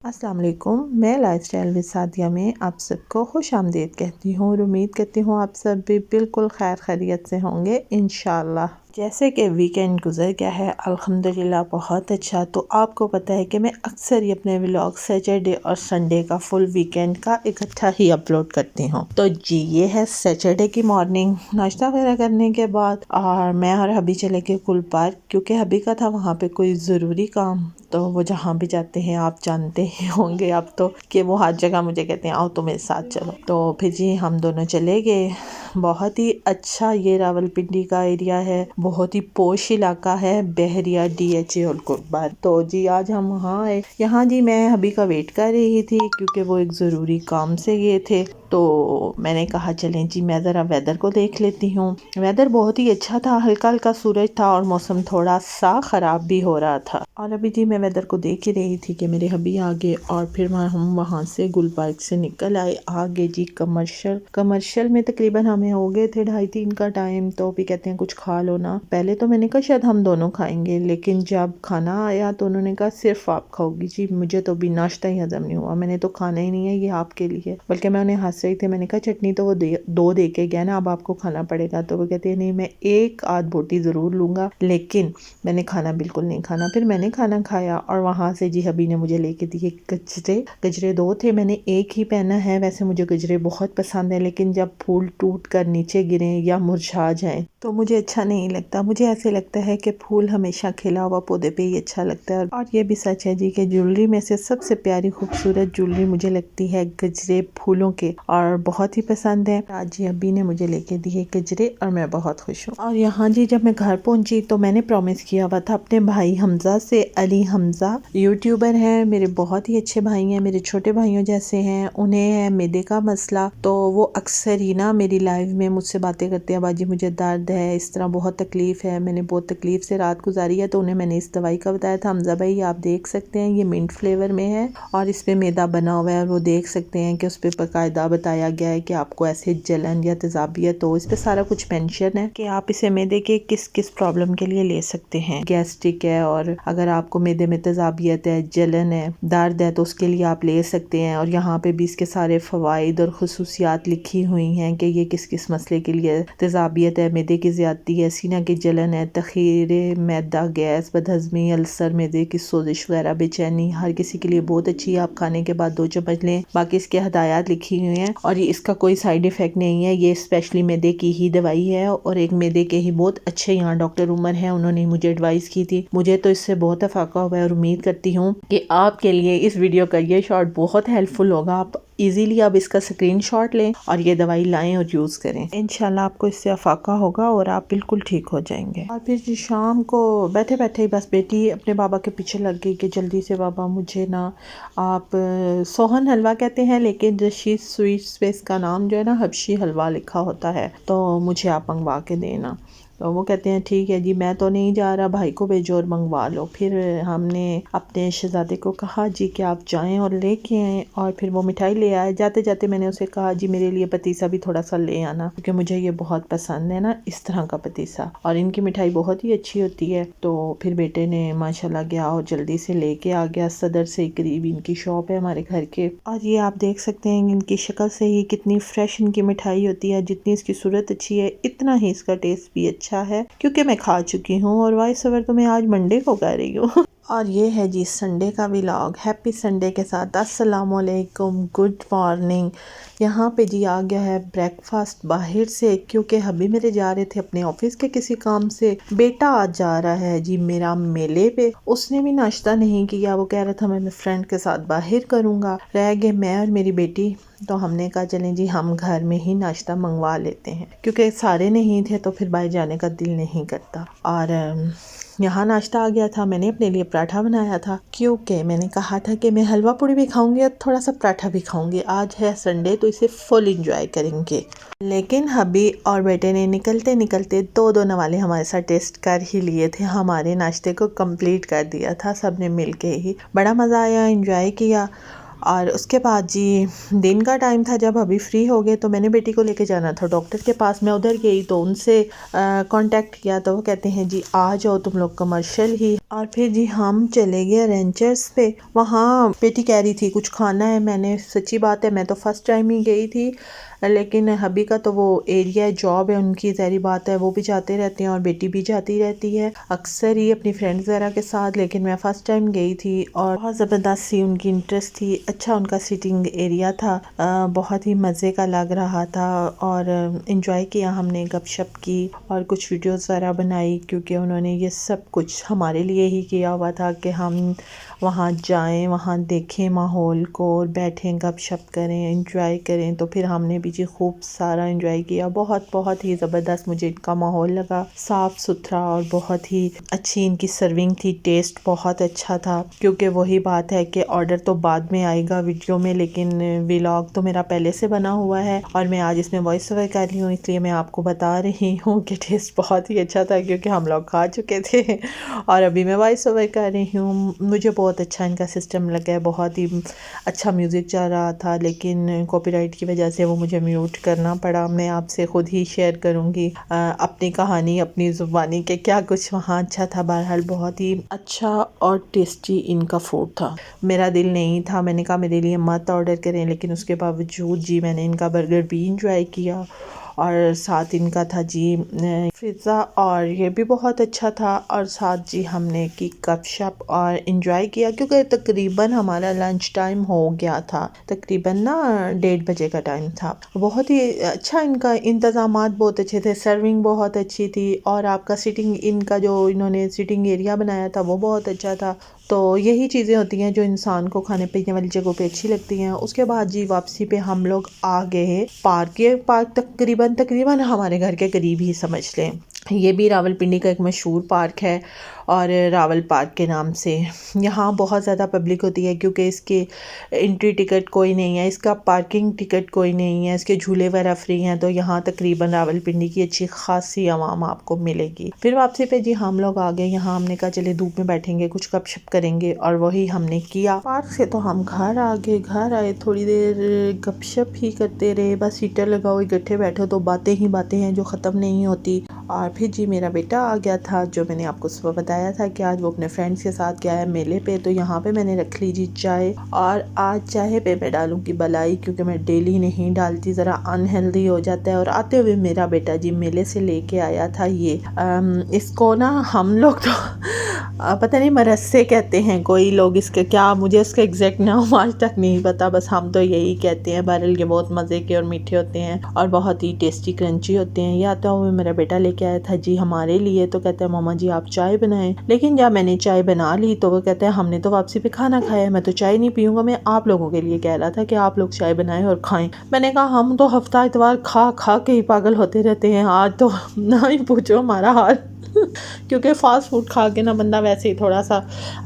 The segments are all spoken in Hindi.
अस्सलाम वालेकुम। मैं लाइफस्टाइल विद सादिया में आप सबको खुश आमदीद कहती हूँ और उम्मीद करती हूँ आप सब भी बिल्कुल खैर खैरियत से होंगे इंशाल्लाह। जैसे कि वीकेंड गुजर गया है अल्हम्दुलिल्लाह बहुत अच्छा। तो आपको पता है कि मैं अक्सर ही अपने व्लॉग सैटरडे और संडे का फुल वीकेंड का इकट्ठा ही अपलोड करती हूँ। तो जी ये है सैटरडे की मॉर्निंग, नाश्ता वगैरह करने के बाद और मैं और हबी चले गए कुल पार्क, क्योंकि हबी का था वहाँ पे कोई ज़रूरी काम। तो वो जहाँ भी जाते हैं आप जानते ही होंगे अब तो कि वो हर जगह मुझे कहते हैं आओ तो मेरे साथ चलो। तो फिर जी हम दोनों चले गए। बहुत ही अच्छा ये रावलपिंडी का एरिया है, बहुत ही पोश इलाका है, बहरिया DHA और कुर्बान। तो जी आज हम वहाँ आए। यहाँ जी मैं हबी का वेट कर रही थी क्योंकि वो एक ज़रूरी काम से गए थे। तो मैंने कहा चलें जी मैं ज़रा वेदर को देख लेती हूँ। वेदर बहुत ही अच्छा था, हल्का हल्का सूरज था और मौसम थोड़ा सा ख़राब भी हो रहा था। और अभी जी मैं वेदर को देख ही रही थी कि मेरे हबी आगे और फिर हम वहाँ से गुल पार्क से निकल आए। आगे जी कमर्शियल में तकरीबन हमें हो गए थे 2:30-3 का टाइम। तो अभी कहते हैं कुछ खा लो ना। पहले तो मैंने कहा शायद हम दोनों खाएंगे, लेकिन जब खाना आया तो उन्होंने कहा सिर्फ आप खाओगी। जी मुझे तो भी नाश्ता ही हजम नहीं हुआ, मैंने तो खाना ही नहीं है, ये आपके लिए। बल्कि मैं उन्हें हंस रही थी, मैंने कहा चटनी तो वो दो दे के गया ना, अब आपको खाना पड़ेगा। तो वो कहते हैं नहीं मैं एक आध बोटी ज़रूर लूँगा, लेकिन मैंने खाना बिल्कुल नहीं खाना। फिर मैंने खाना खाया और वहाँ से जी हबी ने मुझे लेके दिए गजरे 2 थे, मैंने एक ही पहना है। वैसे मुझे गजरे बहुत पसंद है, लेकिन जब फूल टूट कर नीचे गिरे या मुरझा जाएं तो मुझे अच्छा नहीं लगता। मुझे ऐसे लगता है कि फूल हमेशा खिला हुआ पौधे पे ही अच्छा लगता है। और ये भी सच है जी कि ज्वेलरी में से सबसे प्यारी खूबसूरत ज्वेलरी मुझे लगती है गजरे फूलों के, और बहुत ही पसंद है। आज जी हबी ने मुझे लेके दिए गजरे और मैं बहुत खुश हूँ। और यहाँ जी जब मैं घर पहुँची तो मैंने प्रॉमिस किया हुआ था अपने भाई हमजा से। अली हमजा यूट्यूबर हैं, मेरे बहुत ही अच्छे भाई हैं, मेरे छोटे भाइयों जैसे हैं। उन्हें है मैदे का मसला, तो वो अक्सर ही ना मेरी लाइव में मुझसे बातें करते हैं, बाजी मुझे दर्द है, इस तरह बहुत तकलीफ है, मैंने बहुत तकलीफ से रात गुजारी है। तो उन्हें मैंने इस दवाई का बताया था, हमजा भाई आप देख सकते हैं ये मिंट फ्लेवर में है और इस पे मैदा बना हुआ है। और वो देख सकते हैं कि उस पर बाकायदा बताया गया है कि आपको ऐसे जलन या तेजाबियत हो, इस पे सारा कुछ मेंशन है कि आप इसे मैदे के किस किस प्रॉब्लम के लिए ले सकते हैं। गैस्ट्रिक है और अगर आपको मैदे में तेजाबियत है, जलन है, दर्द है, तो उसके लिए आप ले सकते हैं। और यहाँ पे भी इसके सारे फ़वाइद और खुसूसियात लिखी हुई हैं कि ये किस किस मसले के लिए। तेजाबियत है, मैदे की ज़्यादती है, सीना की जलन है, तख़ीरे मैदा, गैस, बदहज़मी, अल्सर, मैदे की सोजिश वगैरह, बेचैनी, हर किसी के लिए बहुत अच्छी है। आप खाने के बाद 2 चम्मच लें। बाकी इसके हदायत लिखी हुई हैं और ये इसका कोई साइड इफ़ेक्ट नहीं है। ये स्पेशली मैदे की ही दवाई है और एक मैदे के ही बहुत अच्छे यहाँ डॉक्टर उमर हैं, उन्होंने मुझे एडवाइस की थी। मुझे तो इससे बहुत अफाका हुआ है और उम्मीद करती हूँ कि आपके लिए इस वीडियो का ये शॉर्ट बहुत हेल्पफुल होगा। आप इजीली अब इसका स्क्रीनशॉट लें और ये दवाई लाएं और यूज़ करें। इंशाल्लाह आपको इससे अफाका होगा और आप बिल्कुल ठीक हो जाएंगे। और फिर शाम को बैठे बैठे ही बस बेटी अपने बाबा के पीछे लग गई कि जल्दी से बाबा मुझे ना आप सोहन हलवा कहते हैं, लेकिन रशीद स्वीट्स पे इसका नाम जो है ना हबशी हलवा लिखा होता है, तो मुझे आप मंगवा के देना। तो वो कहते हैं ठीक है जी, मैं तो नहीं जा रहा, भाई को भेजो और मंगवा लो। फिर हमने अपने शहजादे को कहा जी कि आप जाएं और लेके आएँ, और फिर वो मिठाई ले आए। जाते जाते मैंने उसे कहा जी मेरे लिए पतीसा भी थोड़ा सा ले आना, क्योंकि मुझे ये बहुत पसंद है ना इस तरह का पतीसा, और इनकी मिठाई बहुत ही अच्छी होती है। तो फिर बेटे ने माशाल्लाह गया और जल्दी से लेके आ गया। सदर से करीब इनकी शॉप है हमारे घर के, और ये आप देख सकते हैं इनकी शक्ल से ही कितनी फ्रेश इनकी मिठाई होती है। जितनी इसकी सूरत अच्छी है इतना ही इसका टेस्ट भी अच्छा है, क्योंकि मैं खा चुकी हूँ। और वाइस ओवर तो मैं आज मंडे को कर रही हूँ। और ये है जी संडे का व्लॉग। हैप्पी संडे के साथ अस्सलाम वालेकुम, गुड मॉर्निंग। यहाँ पे जी आ गया है ब्रेकफास्ट बाहर से, क्योंकि हबी मेरे जा रहे थे अपने ऑफिस के किसी काम से। बेटा आज जा रहा है जी मेरा मेले पे, उसने भी नाश्ता नहीं किया। वो कह रहा था मैं अपने फ्रेंड के साथ बाहर करूँगा। रह गए मैं और मेरी बेटी। तो हमने कहा चलें जी हम घर में ही नाश्ता मंगवा लेते हैं, क्योंकि सारे नहीं थे तो फिर बाहर जाने का दिल नहीं करता। और यहाँ नाश्ता आ गया था। मैंने अपने लिए पराठा बनाया था, क्योंकि मैंने कहा था कि मैं हलवा पूड़ी भी खाऊंगी और थोड़ा सा पराठा भी खाऊंगी। आज है संडे तो इसे फुल एंजॉय करेंगे। लेकिन हबी और बेटे ने निकलते निकलते 2 नवाले हमारे साथ टेस्ट कर ही लिए थे। हमारे नाश्ते को कंप्लीट कर दिया था सबने मिल के ही। बड़ा मज़ा आया, एंजॉय किया। और उसके बाद जी दिन का टाइम था, जब अभी फ्री हो गए तो मैंने बेटी को लेके जाना था डॉक्टर के पास। मैं उधर गई तो उनसे कांटेक्ट किया, तो वो कहते हैं जी आ जाओ तुम लोग कमर्शियल ही और फिर जी हम चले गए रेंचर्स पे। वहाँ बेटी कह रही थी कुछ खाना है। मैंने सच्ची बात है मैं तो फर्स्ट टाइम ही गई थी, लेकिन हबी का तो वो एरिया है, जॉब है उनकी, ज़ाहिर बात है वो भी जाते रहते हैं और बेटी भी जाती रहती है अक्सर ही अपनी फ्रेंड्स वगैरह के साथ। लेकिन मैं फ़र्स्ट टाइम गई थी और बहुत ज़बरदस्त सी उनकी इंटरेस्ट थी, अच्छा उनका सिटिंग एरिया था, बहुत ही मज़े का लग रहा था और इन्जॉय किया हमने, गपशप की और कुछ वीडियोस वगैरह बनाई क्योंकि उन्होंने ये सब कुछ हमारे लिए ही किया हुआ था कि हम वहाँ जाएं, वहाँ देखें माहौल को, बैठें गपशप करें, एंजॉय करें। तो फिर हमने भी जी खूब सारा एंजॉय किया। बहुत बहुत ही ज़बरदस्त मुझे इनका माहौल लगा, साफ़ सुथरा और बहुत ही अच्छी इनकी सर्विंग थी, टेस्ट बहुत अच्छा था। क्योंकि वही बात है कि ऑर्डर तो बाद में आएगा वीडियो में, लेकिन व्लॉग तो मेरा पहले से बना हुआ है और मैं आज इसमें वॉइस ओवर कर रही हूँ, इसलिए मैं आपको बता रही हूँ कि टेस्ट बहुत ही अच्छा था क्योंकि हम लोग खा चुके थे और अभी मैं वॉइस ओवर कर रही हूँ। मुझे बहुत अच्छा इनका सिस्टम लगा है, बहुत ही अच्छा म्यूज़िक चल रहा था, लेकिन कॉपीराइट की वजह से वो मुझे म्यूट करना पड़ा। मैं आपसे ख़ुद ही शेयर करूँगी अपनी कहानी, अपनी ज़ुबानी के क्या कुछ वहाँ अच्छा था। बहरहाल बहुत ही अच्छा और टेस्टी इनका फूड था। मेरा दिल नहीं था, मैंने कहा मेरे लिए मत ऑर्डर करें, लेकिन उसके बावजूद जी मैंने इनका बर्गर भी इंजॉय किया और साथ इनका था जी पिज़्ज़ा और ये भी बहुत अच्छा था। और साथ जी हमने की गपशप और इन्जॉय किया क्योंकि तकरीबन हमारा लंच टाइम हो गया था, तकरीबन ना 1:30 बजे का टाइम था। बहुत ही अच्छा इनका इंतज़ामात बहुत अच्छे थे, सर्विंग बहुत अच्छी थी और आपका सिटिंग, इनका जो इन्होंने सिटिंग एरिया बनाया था वो बहुत अच्छा था। तो यही चीज़ें होती हैं जो इंसान को खाने पीने वाली जगहों पे अच्छी लगती हैं। उसके बाद जी वापसी पे हम लोग आ गए पार्क। ये पार्क तकरीबन हमारे घर के करीब ही समझ लें। ये भी रावलपिंडी का एक मशहूर पार्क है और रावल पार्क के नाम से। यहाँ बहुत ज़्यादा पब्लिक होती है क्योंकि इसके एंट्री टिकट कोई नहीं है, इसका पार्किंग टिकट कोई नहीं है, इसके झूले वगैरह फ्री हैं। तो यहाँ तकरीबन रावलपिंडी की अच्छी खासी आवाम आपको मिलेगी। फिर वापसी पे जी हम लोग आ गए। यहाँ हमने कहा चले धूप में बैठेंगे, कुछ गपशप करेंगे और वही हमने किया। पार्क से तो हम घर आ गए। घर आए, थोड़ी देर गपशप ही करते रहे, बस हीटर लगाओ इकट्ठे बैठो तो बातें ही बातें हैं जो ख़त्म नहीं होती। और फिर जी मेरा बेटा आ गया था, जो मैंने आपको सुबह बताया था कि आज वो अपने फ्रेंड्स के साथ गया है मेले पे। तो यहाँ पे मैंने रख ली जी चाय, और आज चाय पे मैं डालूंगी मलाई क्योंकि मैं डेली नहीं डालती, ज़रा अनहेल्दी हो जाता है। और आते हुए मेरा बेटा जी मेले से लेके आया था ये इसको ना हम लोग तो पता नहीं मरस्से कहते हैं कोई लोग इसके, क्या मुझे इसका एग्जैक्ट नाम आज तक नहीं पता, बस हम तो यही कहते हैं। बहरहाल ये बहुत मज़े के और मीठे होते हैं और बहुत ही टेस्टी क्रंची होते हैं। या तो मेरा बेटा लेके आया था जी हमारे लिए, तो कहते हैं मामा जी आप चाय बनाएं। लेकिन जब मैंने चाय बना ली तो वो कहते हैं हमने तो वापसी पे खाना खाया, मैं तो चाय नहीं पीऊँगा, मैं आप लोगों के लिए कह रहा था कि आप लोग चाय बनाएं और खाएं। मैंने कहा हम तो हफ्ता इतवार खा खा के ही पागल होते रहते हैं, आज तो ना ही पूछो हमारा हाल क्योंकि फ़ास्ट फूड खा के ना बंदा वैसे ही थोड़ा सा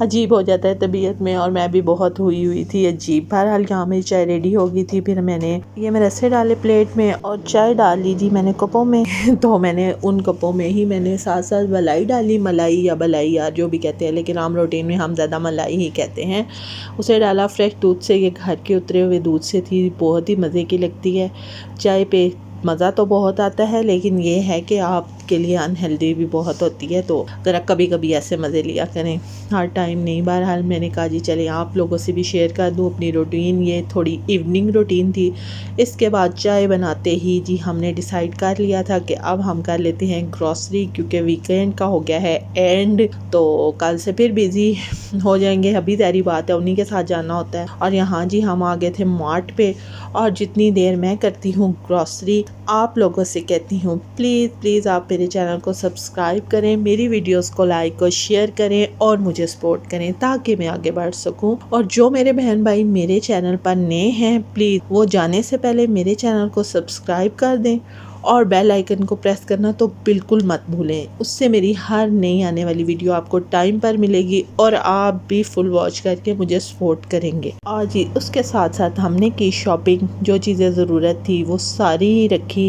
अजीब हो जाता है तबीयत में, और मैं भी बहुत हुई थी अजीब। बहरहाल यहाँ मेरी चाय रेडी हो गई थी। फिर मैंने ये मेरे रस्से डाले प्लेट में और चाय डाल ली जी मैंने कपों में तो मैंने उन कपों में ही मैंने साथ साथ मलाई डाली, मलाई या बलाई यार जो भी कहते हैं, लेकिन आम रूटीन में हम ज़्यादा मलाई ही कहते हैं। उसे डाला फ्रेश दूध से, ये घर के उतरे हुए दूध से थी, बहुत ही मज़े की लगती है चाय पे। मज़ा तो बहुत आता है, लेकिन ये है कि आपके लिए अनहेल्दी भी बहुत होती है, तो ज़रा कभी कभी ऐसे मज़े लिया करें, हर टाइम नहीं। बहरहाल मैंने कहा जी चले आप लोगों से भी शेयर कर दूँ अपनी रूटीन। ये थोड़ी इवनिंग रूटीन थी। इसके बाद चाय बनाते ही जी हमने डिसाइड कर लिया था कि अब हम कर लेते हैं ग्रॉसरी, क्योंकि वीकेंड का हो गया है एंड, तो कल से फिर बिज़ी हो जाएंगे। अभी सारी बात है उन्हीं के साथ जाना होता है। और यहाँ जी हम आ गए थे मार्ट पे, और जितनी देर मैं करती हूँ ग्रॉसरी, आप लोगों से कहती हूँ प्लीज़ आप मेरे चैनल को सब्सक्राइब करें, मेरी वीडियोस को लाइक और शेयर करें और मुझे सपोर्ट करें ताकि मैं आगे बढ़ सकूं। और जो मेरे बहन भाई मेरे चैनल पर नए हैं, प्लीज़ वो जाने से पहले मेरे चैनल को सब्सक्राइब कर दें और बेल आइकन को प्रेस करना तो बिल्कुल मत भूलें। उससे मेरी हर नई आने वाली वीडियो आपको टाइम पर मिलेगी और आप भी फुल वॉच करके मुझे सपोर्ट करेंगे। और जी उसके साथ साथ हमने की शॉपिंग, जो चीज़ें ज़रूरत थी वो सारी ही रखी,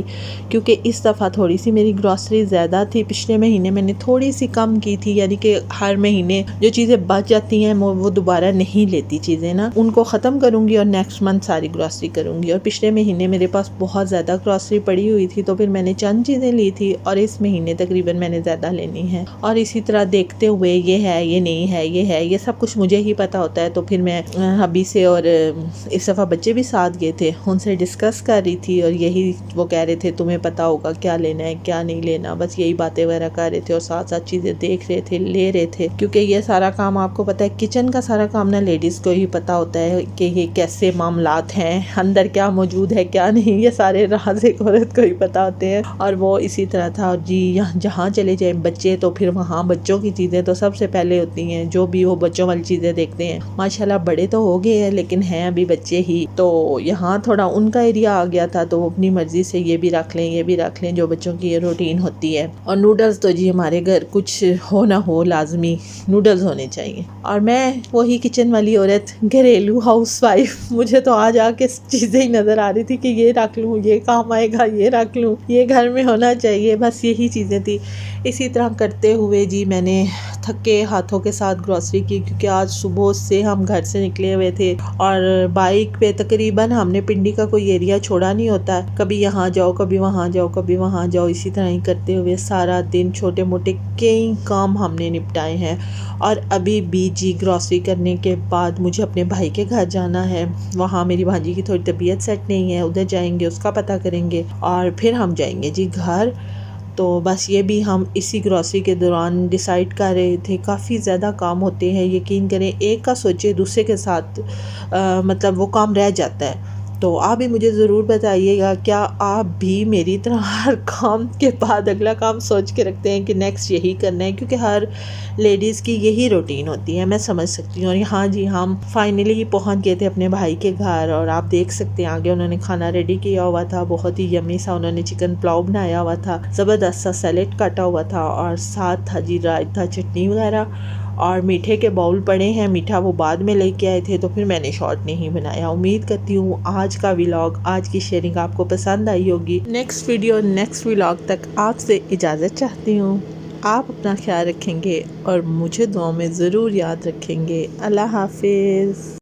क्योंकि इस दफ़ा थोड़ी सी मेरी ग्रॉसरी ज़्यादा थी। पिछले महीने मैंने थोड़ी सी कम की थी, यानी कि हर महीने जो चीज़ें बच जाती हैं वो दोबारा नहीं लेती चीज़ें ना, उनको ख़त्म करूँगी और नेक्स्ट मंथ सारी ग्रॉसरी करूँगी। और पिछले महीने मेरे पास बहुत ज़्यादा ग्रॉसरी पड़ी हुई थी, थी तो फिर मैंने चंद चीज़ें ली थी और इस महीने तकरीबन मैंने ज़्यादा लेनी है। और इसी तरह देखते हुए ये है, ये नहीं है, ये है, ये सब कुछ मुझे ही पता होता है। तो फिर मैं हबी से और इस दफ़ा बच्चे भी साथ गए थे, उनसे डिस्कस कर रही थी और यही वो कह रहे थे तुम्हें पता होगा क्या लेना है क्या नहीं लेना, बस यही बातें वगैरह कर रहे थे और साथ साथ चीज़ें देख रहे थे, ले रहे थे। क्योंकि ये सारा काम आपको पता है, किचन का सारा काम ना लेडीज़ को ही पता होता है कि ये कैसे मामलात हैं, अंदर क्या मौजूद है क्या नहीं, ये सारे राज एक औरत को ही पता होते हैं। और वो इसी तरह था। और जी यहाँ जहाँ चले जाए बच्चे तो फिर वहाँ बच्चों की चीज़ें तो सबसे पहले होती हैं, जो भी वो बच्चों वाली चीज़ें देखते हैं। माशाल्लाह बड़े तो हो गए हैं लेकिन हैं अभी बच्चे ही। तो यहाँ थोड़ा उनका एरिया आ गया था तो वो अपनी मर्ज़ी से ये भी रख लें, ये भी रख लें, जो बच्चों की ये रूटीन होती है। और नूडल्स तो जी हमारे घर कुछ हो ना हो लाजमी नूडल्स होने चाहिए। और मैं वही किचन वाली औरत, घरेलू हाउसवाइफ, मुझे तो आज आके चीज़ें ही नज़र आ रही थी कि ये रख लूँ, ये काम आएगा, ये रख लूँ, ये घर में होना चाहिए, बस यही चीज़ें थी। इसी तरह करते हुए जी मैंने थके हाथों के साथ ग्रॉसरी की, क्योंकि आज सुबह से हम घर से निकले हुए थे और बाइक पे तकरीबन हमने पिंडी का कोई एरिया छोड़ा नहीं होता, कभी यहाँ जाओ कभी वहाँ जाओ कभी वहाँ जाओ, इसी तरह ही करते हुए सारा दिन छोटे मोटे कई काम हमने निपटाए हैं। और अभी भी जी ग्रॉसरी करने के बाद मुझे अपने भाई के घर जाना है, वहाँ मेरी भांजी की थोड़ी तबीयत सेट नहीं है, उधर जाएंगे, उसका पता करेंगे और फिर हम जाएंगे जी घर। तो बस ये भी हम इसी ग्रॉसरी के दौरान डिसाइड कर रहे थे। काफ़ी ज़्यादा काम होते हैं, यकीन करें एक का सोचे दूसरे के साथ मतलब वो काम रह जाता है। तो आप भी मुझे ज़रूर बताइएगा, क्या आप भी मेरी तरह हर काम के बाद अगला काम सोच के रखते हैं कि नेक्स्ट यही करना है? क्योंकि हर लेडीज़ की यही रूटीन होती है, मैं समझ सकती हूँ। और हाँ जी, हम फाइनली पहुँच गए थे अपने भाई के घर और आप देख सकते हैं आगे उन्होंने खाना रेडी किया हुआ था, बहुत ही यम्मी सा उन्होंने चिकन पुलाव बनाया हुआ था, ज़बरदस्त सा सैलेड काटा हुआ था और साथ था जी रायता, चटनी वगैरह और मीठे के बाउल पड़े हैं। मीठा वो बाद में लेके आए थे तो फिर मैंने शॉर्ट नहीं बनाया। उम्मीद करती हूँ आज का व्लॉग, आज की शेयरिंग आपको पसंद आई होगी। नेक्स्ट वीडियो नेक्स्ट व्लॉग तक आपसे इजाज़त चाहती हूँ। आप अपना ख्याल रखेंगे और मुझे दुआ में ज़रूर याद रखेंगे। अल्लाह हाफिज़।